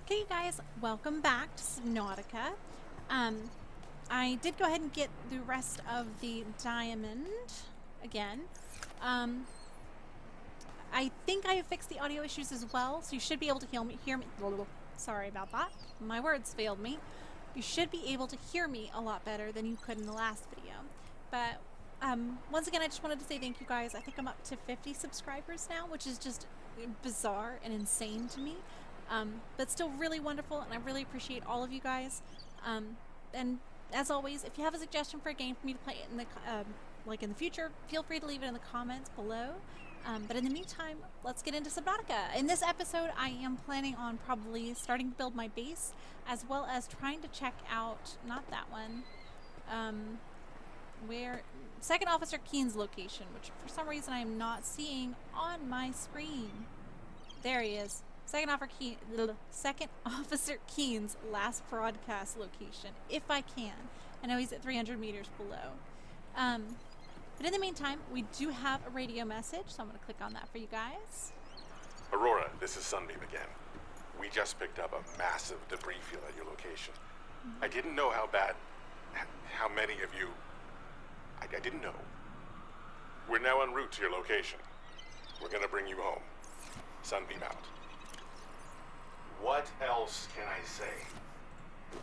Okay, you guys, welcome back to Subnautica. I did go ahead and get the rest of the diamond again. I think I have fixed the audio issues as well, so you should be able to hear me. Sorry about that. My words failed me. You should be able to hear me a lot better than you could in the last video. But once again, I just wanted to say thank you guys. I think I'm up to 50 subscribers now, which is just bizarre and insane to me. But still really wonderful, and I really appreciate all of you guys. And as always, if you have a suggestion for a game for me to play in the in the future, feel free to leave it in the comments below. But in the meantime, let's get into Subnautica. In this episode, I am planning on probably starting to build my base, as well as trying to check out, not that one, where Second Officer Keen's location, which for some reason I am not seeing on my screen. There he is. Second Officer Keen's last broadcast location, if I can. I know he's at 300 meters below. But in the meantime, we do have a radio message, so I'm going to click on that for you guys. Aurora, this is Sunbeam again. We just picked up a massive debris field at your location. I didn't know how many of you... I didn't know. We're now en route to your location. We're going to bring you home. Sunbeam out. What else can I say?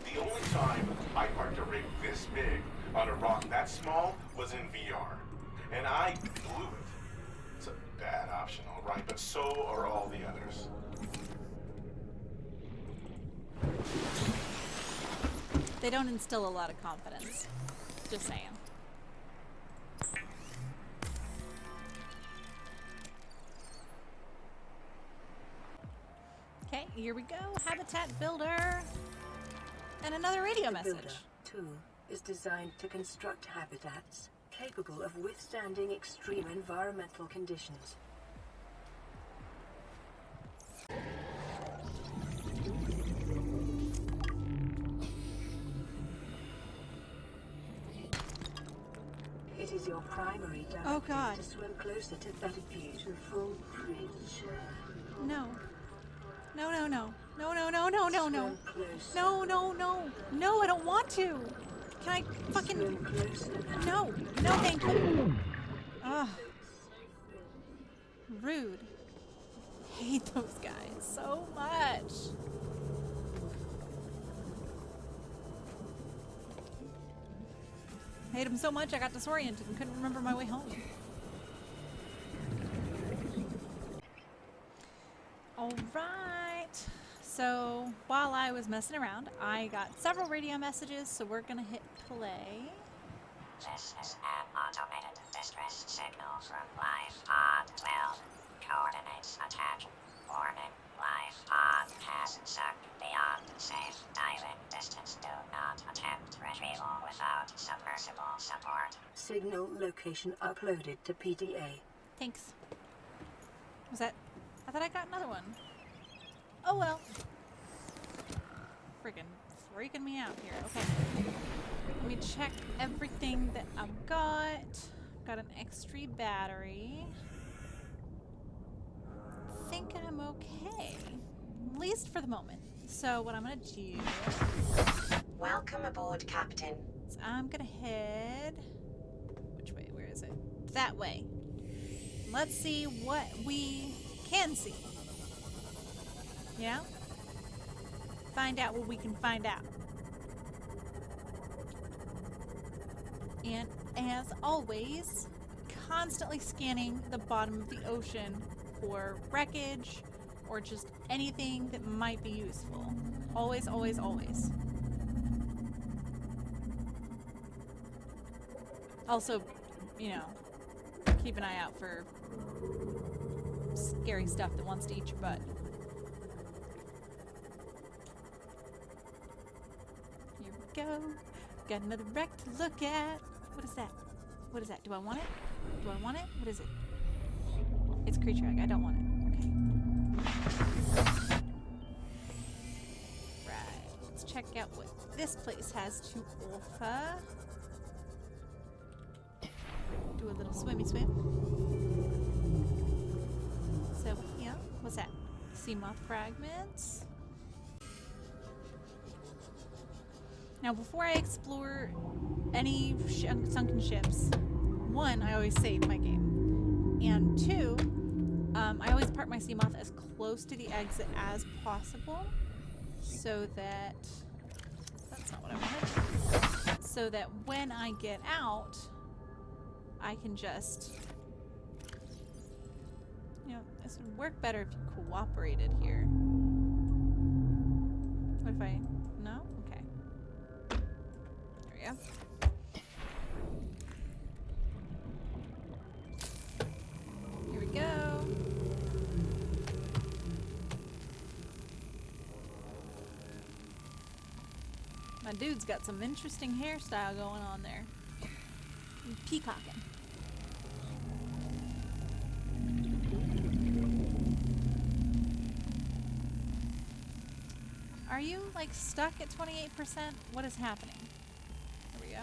The only time I parked a rig this big on a rock that small was in VR. And I blew it. It's a bad option, all right, but so are all the others. They don't instill a lot of confidence. Just saying. Okay, here we go. Habitat Builder. And another radio message. The Builder tool is designed to construct habitats capable of withstanding extreme environmental conditions. It is your primary directive to swim closer to that beautiful creature. No. No, no, no. No, no, no, no, no, no. No, no, no. No, I don't want to. Can I fucking... No. No, thank you. Ugh. Rude. Hate those guys so much. Hate them so much I got disoriented and couldn't remember my way home. Alright, so while I was messing around, I got several radio messages, so we're gonna hit play. This is an automated distress signal from Life Pod 12. Coordinates attack. Warning, Life Pod has sunk beyond safe diving distance. Do not attempt retrieval without submersible support. Signal location uploaded to PDA. Thanks. Was that... I thought I got another one. Oh well. Freaking me out here. Okay. Let me check everything that I've got. Got an X3 battery. I think I'm okay. At least for the moment. So what I'm gonna do... Welcome aboard, Captain. is I'm gonna head... Which way? Where is it? That way. Let's see what we... can see. You know? Find out what we can find out. And as always, constantly scanning the bottom of the ocean for wreckage or just anything that might be useful. Always, always, always. Also, you know, keep an eye out for scary stuff that wants to eat your butt. Here we go. Got another wreck to look at. What is that? What is that? Do I want it? Do I want it? What is it? It's a creature egg. I don't want it. Okay. Right. Let's check out what this place has to offer. Do a little swimmy swim. So here, what's that? Sea moth fragments. Now, before I explore any sunken ships, one, I always save my game, and two, I always park my Seamoth as close to the exit as possible, so that that's not what I wanted. So that when I get out, I can just, you know, this would work better if you cooperated here. What if I, no? Okay. There we go. Here we go. My dude's got some interesting hairstyle going on there. Peacocking. Are you like stuck at 28%? What is happening? There we go.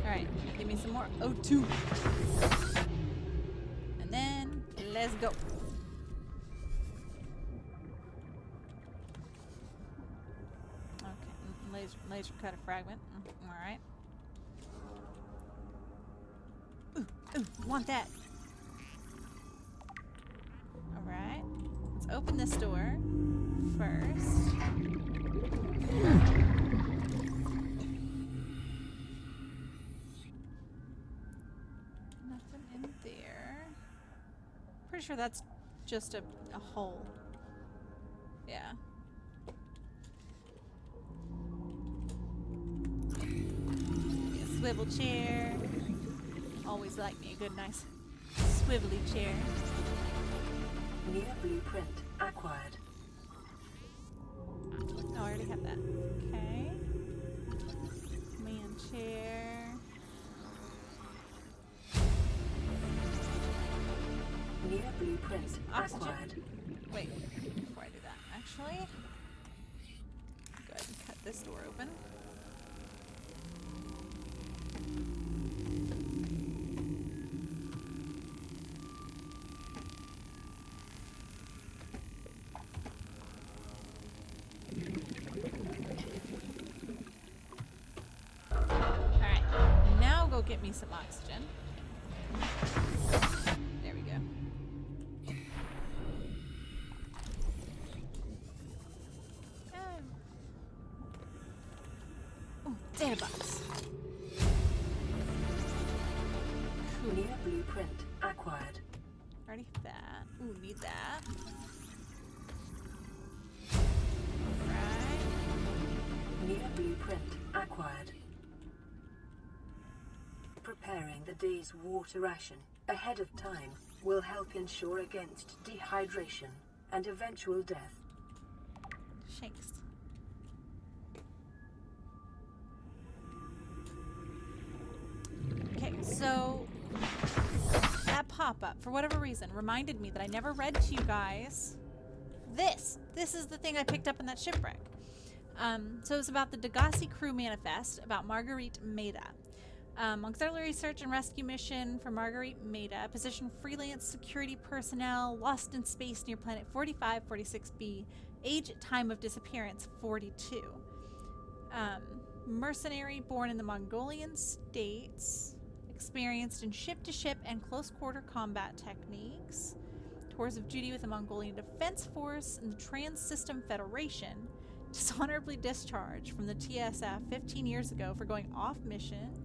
Alright, give me some more O2. And then, let's go. Okay, laser cutter fragment. Alright. Ooh, want that. Alright. Let's open this door first. Nothing in there. Pretty sure that's just a hole. Yeah. A swivel chair. Always like me a good, nice swivelly chair. New blueprint acquired. Oh, I already have that. Okay. Man chair. New blueprint Oxygen. acquired. Wait, before I do that, actually, go ahead and cut this door open. Alright, now go get me some oxygen. There we go. Oh, data box. Cool. New blueprint acquired. Already have that. Ooh, need that. Right. New blueprint acquired. Preparing the day's water ration ahead of time will help ensure against dehydration and eventual death. Shakes. Okay, so that pop-up, for whatever reason, reminded me that I never read to you guys this. This is the thing I picked up in that shipwreck. So it's about the Degassi Crew Manifest, about Marguerite Maida. Auxiliary search and rescue mission for Marguerite Maida. Position freelance security personnel lost in space near planet 4546b. Age, time of disappearance, 42. Mercenary born in the Mongolian states. Experienced in ship-to-ship and close-quarter combat techniques. Tours of duty with the Mongolian Defense Force and the Trans-System Federation. Dishonorably discharged from the TSF 15 years ago for going off mission.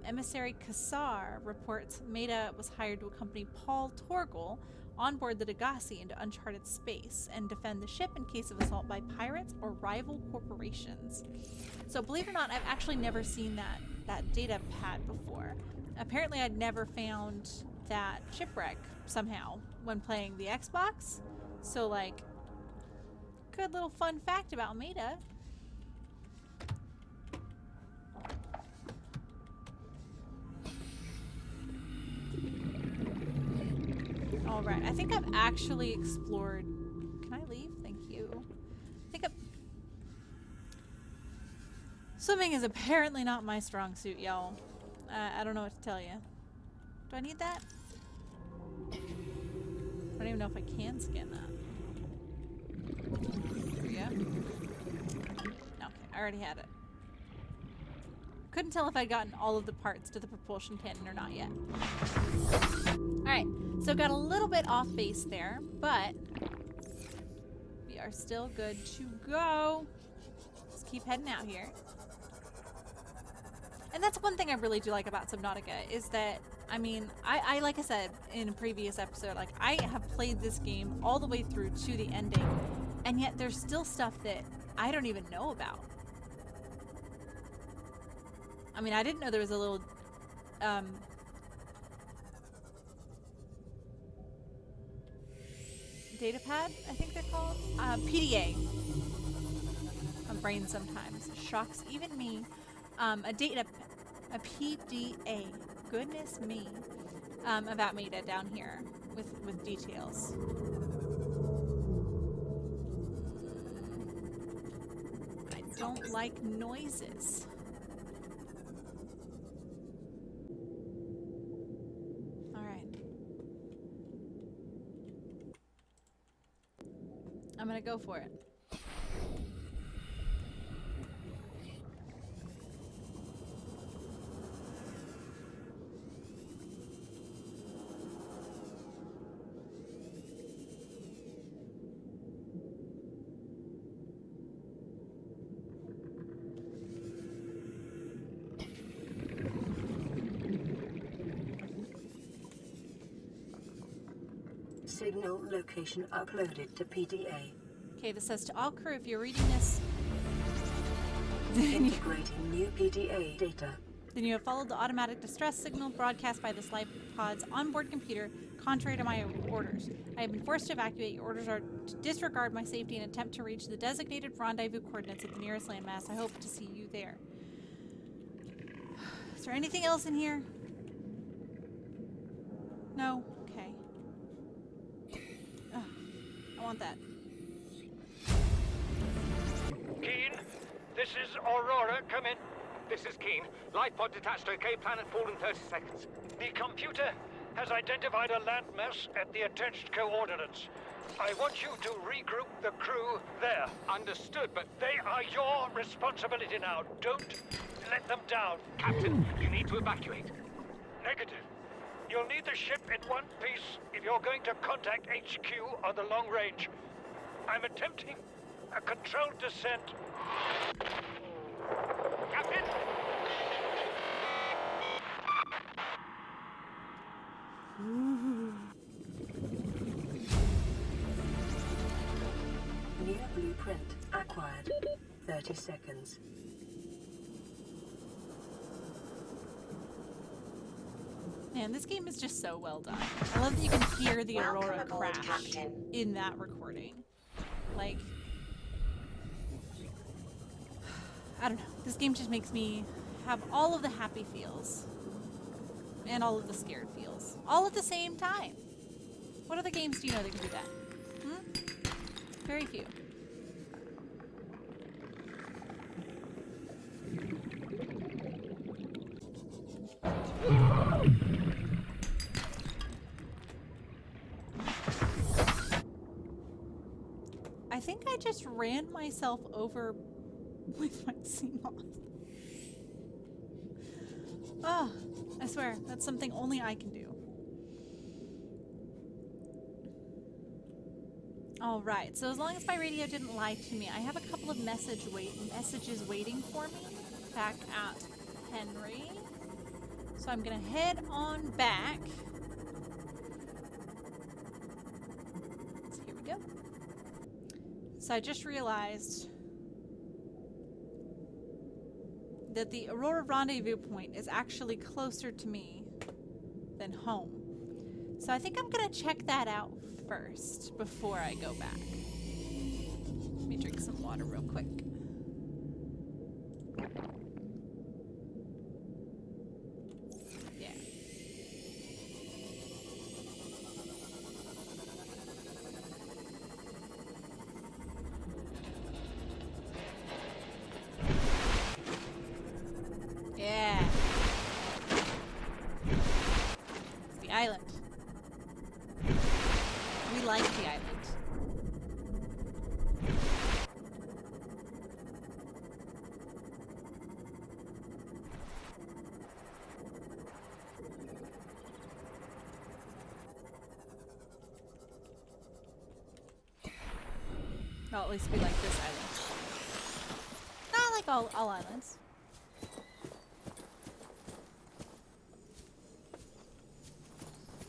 Emissary Kassar reports Maida was hired to accompany Paul Torgal on board the Degassi into uncharted space and defend the ship in case of assault by pirates or rival corporations. So believe it or not, I've actually never seen that data pad before. Apparently I'd never found that shipwreck somehow when playing the Xbox. So like, good little fun fact about Maida. Alright, I think I've actually explored... Can I leave? Thank you. I think swimming is apparently not my strong suit, y'all. I don't know what to tell you. Do I need that? I don't even know if I can scan that. There we go. Okay, I already had it. Couldn't tell if I'd gotten all of the parts to the propulsion cannon or not yet. Alright, so got a little bit off base there, but we are still good to go. Just keep heading out here. And that's one thing I really do like about Subnautica is that, I mean, I like I said in a previous episode, like I have played this game all the way through to the ending, and yet there's still stuff that I don't even know about. I mean, I didn't know there was a little, data pad, I think they're called? PDA. My brain sometimes shocks even me. A PDA. Goodness me. About Meta down here with details. I don't like noises. I'm gonna go for it. Signal location uploaded to PDA. Okay, this says to all crew, if you're reading this, Integrating new PDA data. then you have followed the automatic distress signal broadcast by this life pod's onboard computer, contrary to my orders. I have been forced to evacuate. Your orders are to disregard my safety and attempt to reach the designated rendezvous coordinates at the nearest landmass. I hope to see you there. Is there anything else in here? No? Okay. Ugh, I want that. Keen, this is Aurora. Come in. This is Keen. Life pod detached. Okay, planet fall in 30 seconds. The computer has identified a landmass at the attached coordinates. I want you to regroup the crew there. Understood, but they are your responsibility now. Don't let them down. Captain, you need to evacuate. Negative. You'll need the ship in one piece if you're going to contact HQ on the long range. I'm attempting a controlled descent. Captain! New blueprint acquired. 30 seconds. Man, this game is just so well done. I love that you can hear the Welcome Aurora aboard, crash Captain. in that recording. Like, I don't know. This game just makes me have all of the happy feels and all of the scared feels all at the same time. What other games do you know that can do that? Very few. I think I just ran myself over with my CMOS. Oh, I swear, that's something only I can do. Alright, so as long as my radio didn't lie to me, I have a couple of messages waiting for me back at Henry. So I'm gonna head on back. So here we go. So I just realized that the Aurora rendezvous point is actually closer to me than home. So I think I'm gonna check that out first before I go back. Let me drink some water real quick. Yeah. Yeah. Well, at least we like this island. Not like all islands.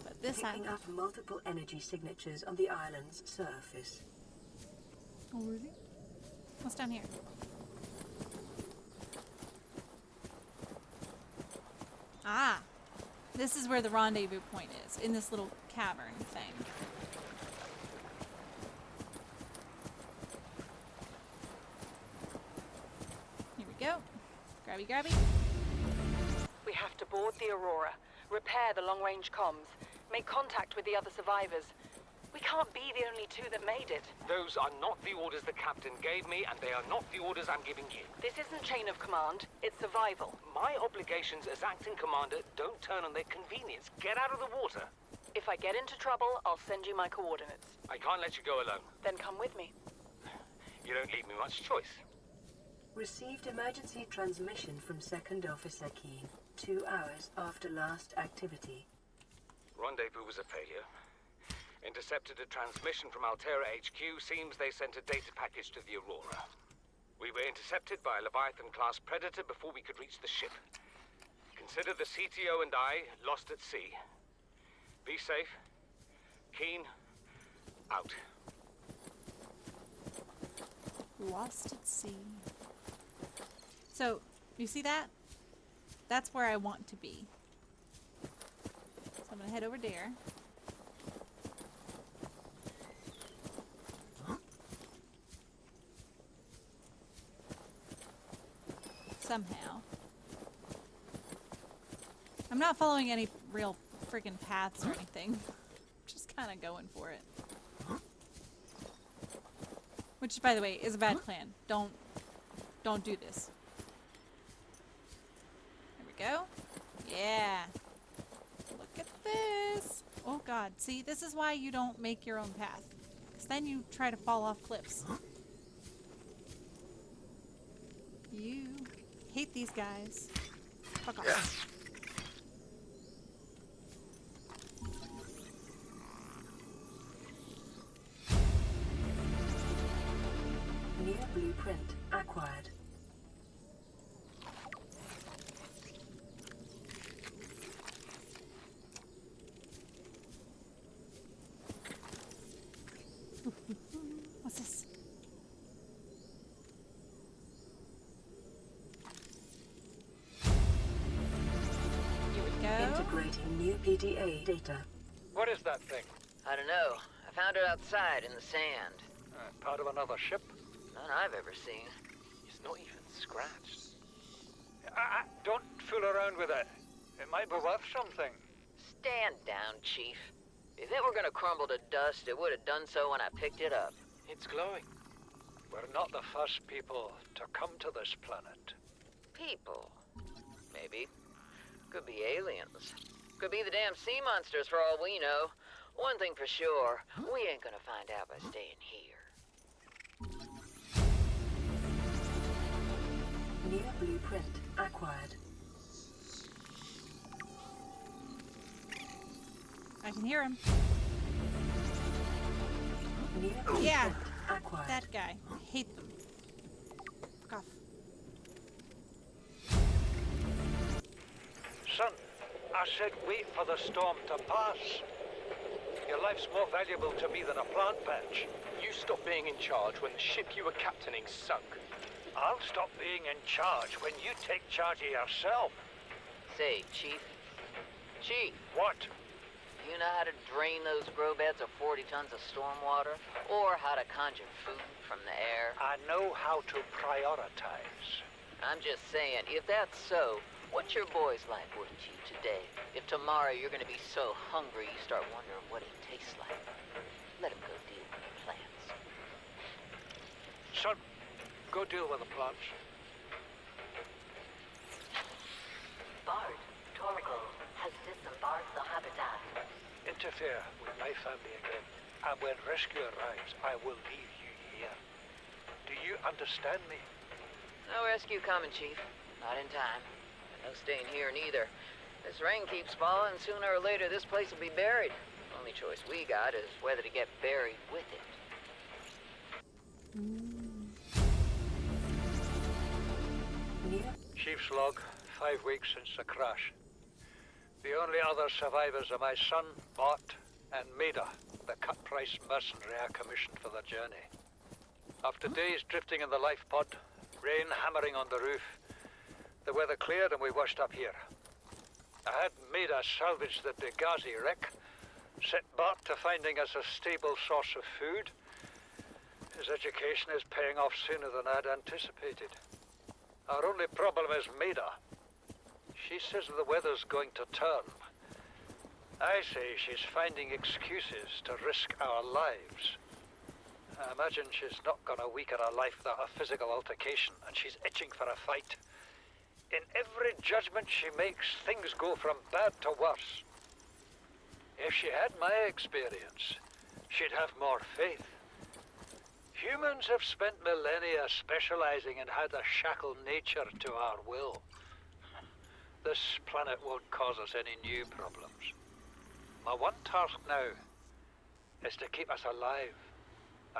But this Picking island. up multiple energy signatures on the island's surface. Oh, really? What's down here? Ah, this is where the rendezvous point is, in this little cavern thing. Here we go. Grabby, grabby. We have to board the Aurora, repair the long-range comms, make contact with the other survivors. We can't be the only two that made it. Those are not the orders the captain gave me, and they are not the orders I'm giving you. This isn't chain of command, it's survival. My obligations as acting commander don't turn on their convenience. Get out of the water. If I get into trouble, I'll send you my coordinates. I can't let you go alone. Then come with me. You don't leave me much choice. Received emergency transmission from Second Officer Keen, 2 hours after last activity. Rendezvous was a failure. Intercepted a transmission from Altera HQ. Seems they sent a data package to the Aurora. We were intercepted by a Leviathan-class predator before we could reach the ship. Consider the CTO and I lost at sea. Be safe. Keen. Out. Lost at sea. So, you see that? That's where I want to be. So I'm gonna head over there. Somehow. I'm not following any real freaking paths or anything. Just kind of going for it. Which, by the way, is a bad plan. Don't do this. There we go. Yeah. Look at this. Oh God. See, this is why you don't make your own path. Because then you try to fall off cliffs. You hate these guys. Fuck off. New blueprint acquired. What's this? Here we go. Integrating new PDA data. What is that thing? I don't know. I found it outside in the sand. Part of another ship? None I've ever seen. It's not even scratched. Don't fool around with it. It might be worth something. Stand down, Chief. If it were gonna crumble to dust, it would have done so when I picked it up. It's glowing. We're not the first people to come to this planet. People. Maybe. Could be aliens. Could be the damn sea monsters for all we know. One thing for sure, we ain't gonna find out by staying here. New blueprint acquired. I can hear him. New blueprint Yeah. acquired. That guy. I hate them. Fuck off. Son, I said wait for the storm to pass. Your life's more valuable to me than a plant patch. You stopped being in charge when the ship you were captaining sunk. I'll stop being in charge when you take charge of yourself. Say, Chief. Chief, What? do you know how to drain those grow beds of 40 tons of stormwater? Or how to conjure food from the air? I know how to prioritize. I'm just saying, if that's so, what's your boy's life worth to you today? If tomorrow you're gonna be so hungry you start wondering what he tastes like, let him go deal with the plants. Son, go deal with the plants. Bard, Torgal has disembarked the habitat. Interfere with my family again, and when rescue arrives, I will leave you here. Do you understand me? No rescue coming, Chief. Not in time. And no staying here neither. This rain keeps falling, sooner or later this place will be buried. Only choice we got is whether to get buried with it. Chief's log, 5 weeks since the crash. The only other survivors are my son, Mott, and Maida, the cut-price mercenary I commissioned for the journey. After days drifting in the life pod, rain hammering on the roof, the weather cleared and we washed up here. I had Maida salvage the Degazi wreck, set Bart to finding us a stable source of food. His education is paying off sooner than I'd anticipated. Our only problem is Maida. She says the weather's going to turn. I say she's finding excuses to risk our lives. I imagine she's not gonna weaken her life without a physical altercation, and she's itching for a fight. In every judgment she makes, things go from bad to worse. If she had my experience, she'd have more faith. Humans have spent millennia specializing in how to shackle nature to our will. This planet won't cause us any new problems. My one task now is to keep us alive,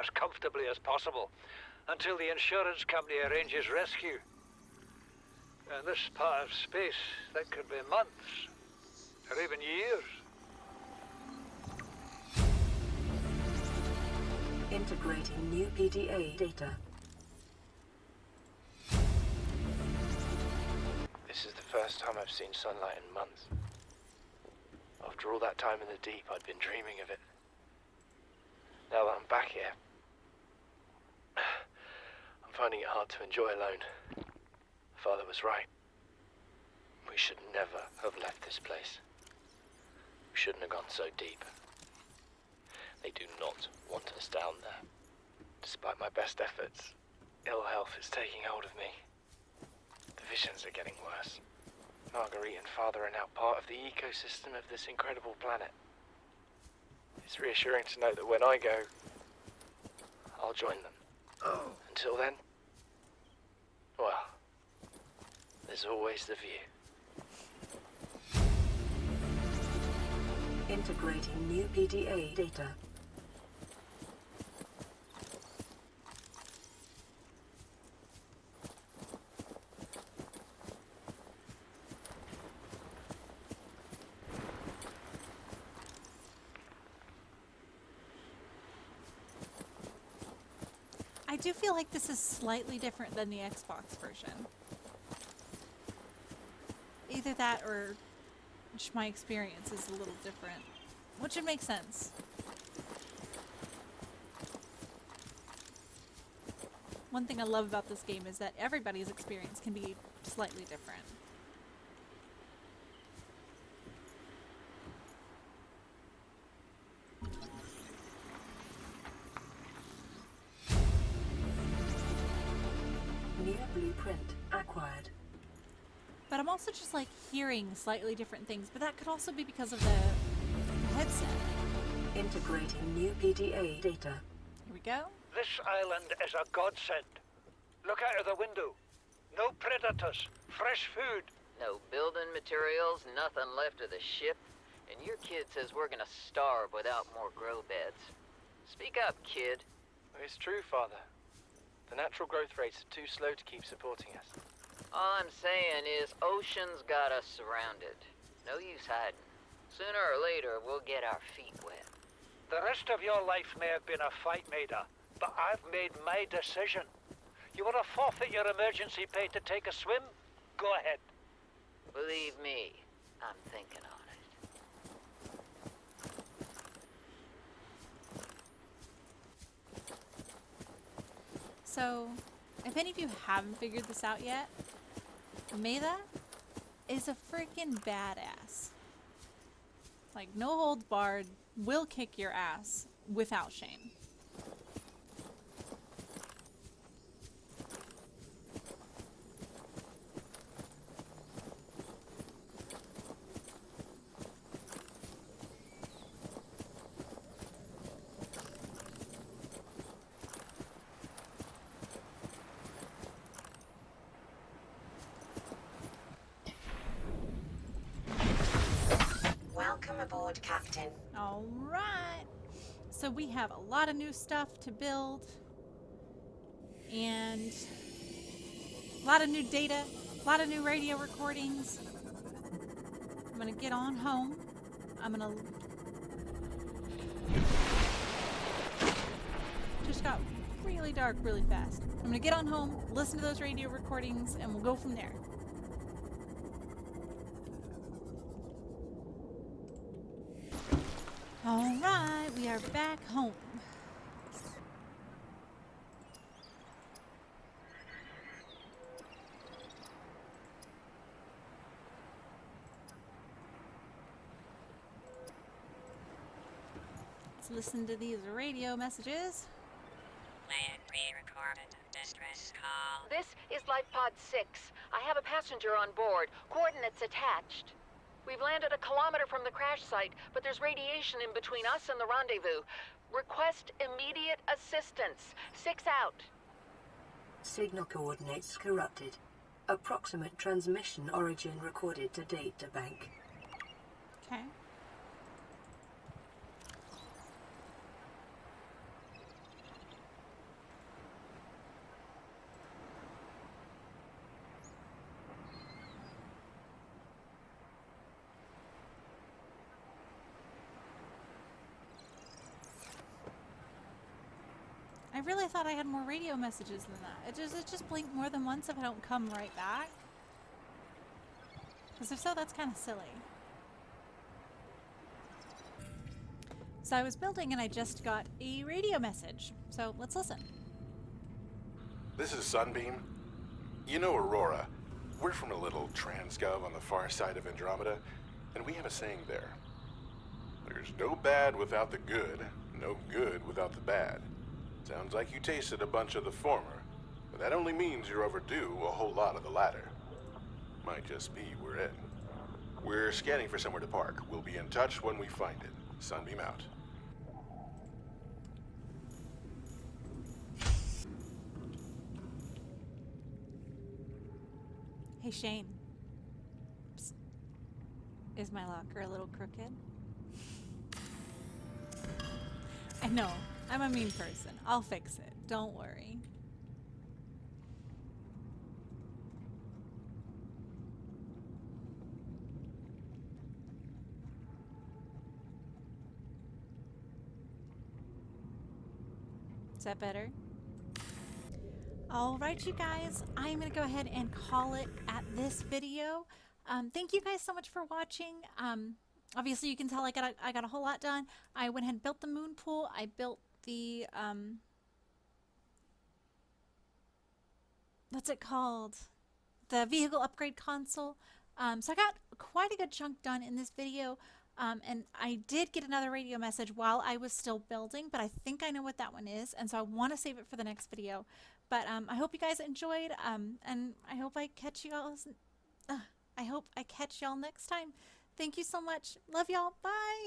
as comfortably as possible, until the insurance company arranges rescue. In this part of space, that could be months, or even years. Integrating new PDA data. This is the first time I've seen sunlight in months. After all that time in the deep, I'd been dreaming of it. Now that I'm back here, I'm finding it hard to enjoy alone. Father was right. We should never have left this place. We shouldn't have gone so deep. They do not want us down there. Despite my best efforts, ill health is taking hold of me. The visions are getting worse. Marguerite and Father are now part of the ecosystem of this incredible planet. It's reassuring to know that when I go, I'll join them. Until then, well, there's always the view. Integrating new PDA data. I do feel like this is slightly different than the Xbox version. Either that or just my experience is a little different, which would make sense. One thing I love about this game is that everybody's experience can be slightly different. New blueprint acquired. But I'm also just like hearing slightly different things, but that could also be because of the headset. Integrating new PDA data. Here we go. This island is a godsend. Look out of the window. No predators, fresh food. No building materials, nothing left of the ship, and your kid says we're gonna starve without more grow beds. Speak up, kid. It's true, Father. The natural growth rates are too slow to keep supporting us. All I'm saying is ocean's got us surrounded. No use hiding. Sooner or later, we'll get our feet wet. The rest of your life may have been a fight, Maida, but I've made my decision. You want to forfeit your emergency pay to take a swim? Go ahead. Believe me, I'm thinking on it. So, if any of you haven't figured this out yet, Maida is a freaking badass. Like, no holds barred, will kick your ass without shame. Welcome aboard, Captain. All right. So we have a lot of new stuff to build and a lot of new data A lot of new radio recordings. I'm gonna get on home. I'm gonna... Just got really dark really fast. I'm gonna get on home, listen to those radio recordings, and we'll go from there. Alright, we are back home. Let's listen to these radio messages. Playing pre-recorded distress call. This is Life Pod 6. I have a passenger on board. Coordinates attached. We've landed a kilometer from the crash site, but there's radiation in between us and the rendezvous. Request immediate assistance. 6 out. Signal coordinates corrupted. Approximate transmission origin recorded to data bank. Okay. I really thought I had more radio messages than that. It just blinked more than once if I don't come right back. Because if so, that's kind of silly. So I was building and I just got a radio message. So let's listen. This is Sunbeam. You know Aurora. We're from a little transgov on the far side of Andromeda, and we have a saying there. There's no bad without the good, no good without the bad. Sounds like you tasted a bunch of the former, but that only means you're overdue a whole lot of the latter. Might just be we're in. We're scanning for somewhere to park. We'll be in touch when we find it. Sunbeam out. Hey Shane. Psst. Is my locker a little crooked? I know. I'm a mean person. I'll fix it. Don't worry. Is that better? Alright, you guys. I'm going to go ahead and call it at this video. Thank you guys so much for watching. Obviously, you can tell I got a whole lot done. I went ahead and built the moon pool. I built the, what's it called? The vehicle upgrade console. So I got quite a good chunk done in this video. And I did get another radio message while I was still building, but I think I know what that one is. And so I want to save it for the next video. But I hope you guys enjoyed. And I hope I catch y'all next time. Thank you so much. Love y'all. Bye.